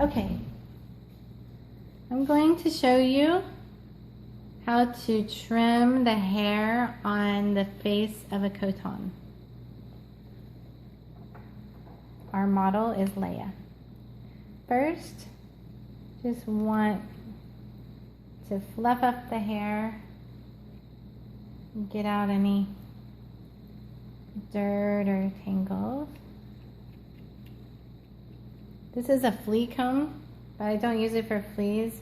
Okay, I'm going to show you how to trim the hair on the face of a Coton. Our model is Leia. First, just want to fluff up the hair, get out any dirt or tangles. This is a flea comb, but I don't use it for fleas.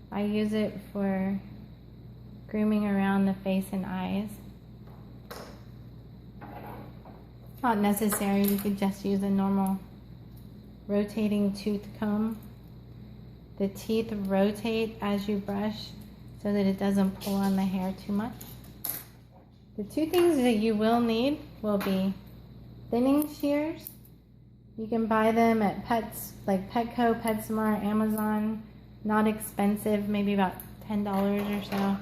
I use it for grooming around the face and eyes. It's not necessary, you could just use a normal rotating tooth comb. The teeth rotate as you brush so that it doesn't pull on the hair too much. The two things that you will need will be thinning shears. You can buy them at Pets, like Petco, PetSmart, Amazon. Not expensive, maybe about $10 or so.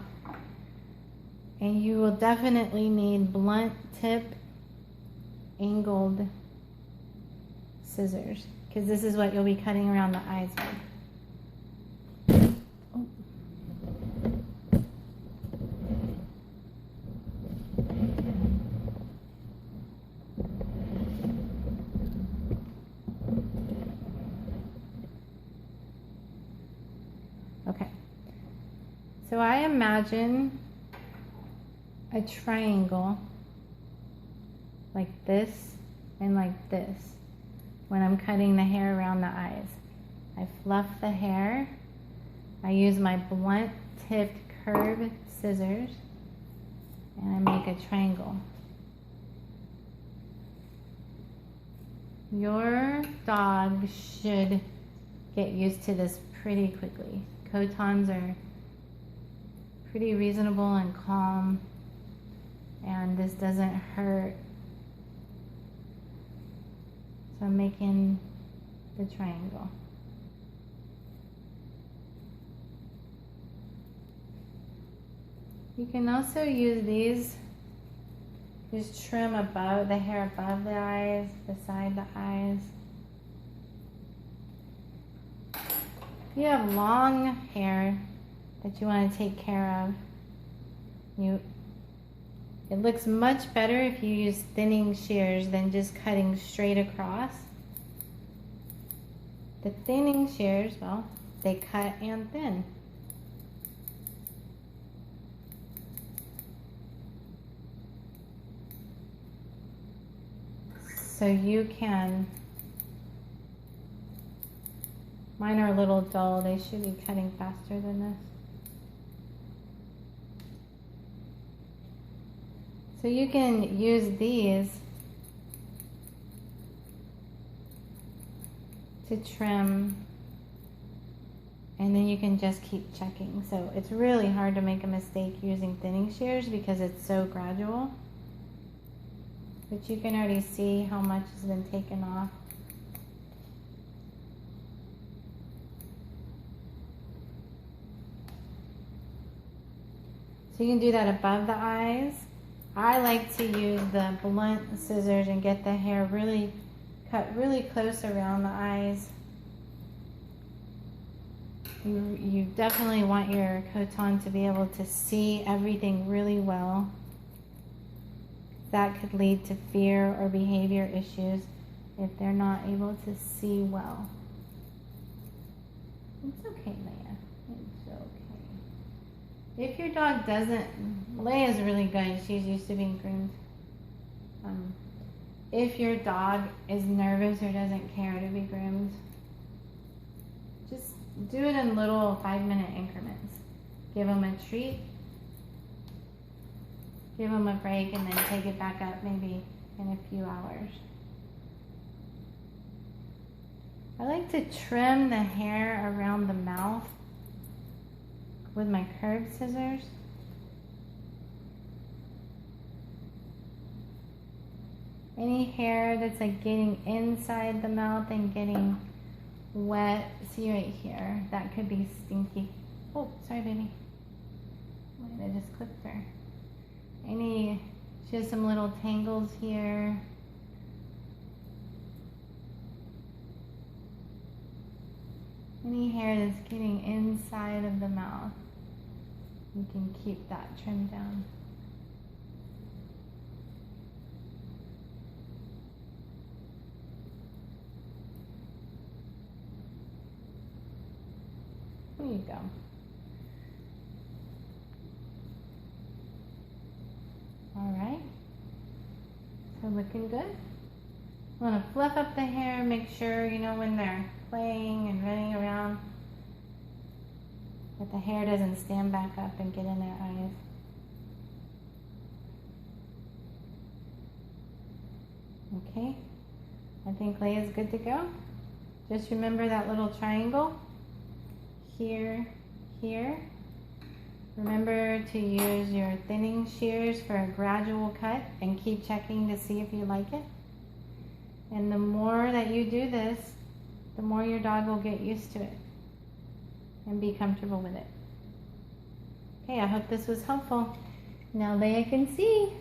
And you will definitely need blunt tip angled scissors, because this is what you'll be cutting around the eyes with. Okay, so I imagine a triangle like this and like this when I'm cutting the hair around the eyes. I fluff the hair, I use my blunt tipped curved scissors, and I make a triangle. Your dog should get used to this pretty quickly. Cotons are pretty reasonable and calm, and this doesn't hurt. So I'm making the triangle. You can also use these, just trim above the hair above the eyes, beside the eyes. If you have long hair that you want to take care of, it looks much better if you use thinning shears than just cutting straight across. The thinning shears, well, they cut and thin. So you can, mine are a little dull, they should be cutting faster than this. So you can use these to trim, and then you can just keep checking. So it's really hard to make a mistake using thinning shears because it's so gradual. But you can already see how much has been taken off. So you can do that above the eyes. I like to use the blunt scissors and get the hair really cut really close around the eyes. You definitely want your Coton to be able to see everything really well. That could lead to fear or behavior issues if they're not able to see well. It's okay, Leia. It's okay. If your dog doesn't, Leia's really good. She's used to being groomed. If your dog is nervous or doesn't care to be groomed, just do it in little 5-minute increments. Give them a treat, give them a break, and then take it back up maybe in a few hours. I like to trim the hair around the mouth with my curved scissors. Any hair that's like getting inside the mouth and getting wet, see right here, that could be stinky. Oh, sorry baby. I just clipped her. She has some little tangles here. Any hair that's getting inside of the mouth, you can keep that trimmed down. There you go. All right. So looking good. Want to fluff up the hair, make sure, you know, when they're playing and running around, that the hair doesn't stand back up and get in their eyes. Okay, I think Leia's good to go. Just remember that little triangle here, here. Remember to use your thinning shears for a gradual cut and keep checking to see if you like it. And the more that you do this, the more your dog will get used to it and be comfortable with it. Okay, I hope this was helpful. Now Leia can see.